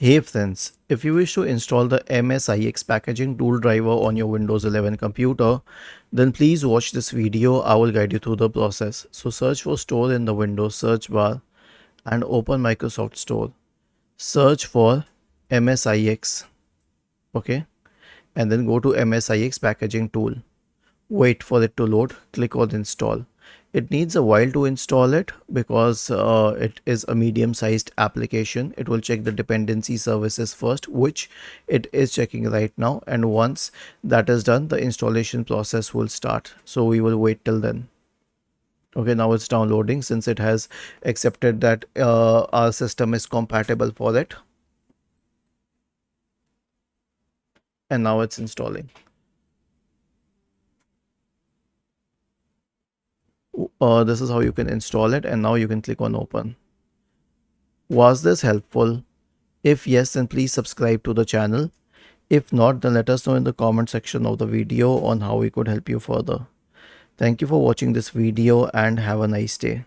Hey friends, if you wish to install the MSIX packaging tool driver on your Windows 11 computer, then please watch this video. I will guide you through the process. So search for Store in the Windows search bar and open Microsoft Store. Search for MSIX, okay, and then go to MSIX packaging tool. Wait for it to load, click on install. It needs a while to install it because it is a medium sized application. It will check the dependency services first, which it is checking right now, and once that is done, the installation process will start. So we will wait till then. Okay, now it's downloading since it has accepted that our system is compatible for it, and now it's installing. This is how you can install it, and now you can click on open. Was this helpful? If yes, then please subscribe to the channel. If not, then let us know in the comment section of the video on how we could help you further. Thank you for watching this video and have a nice day.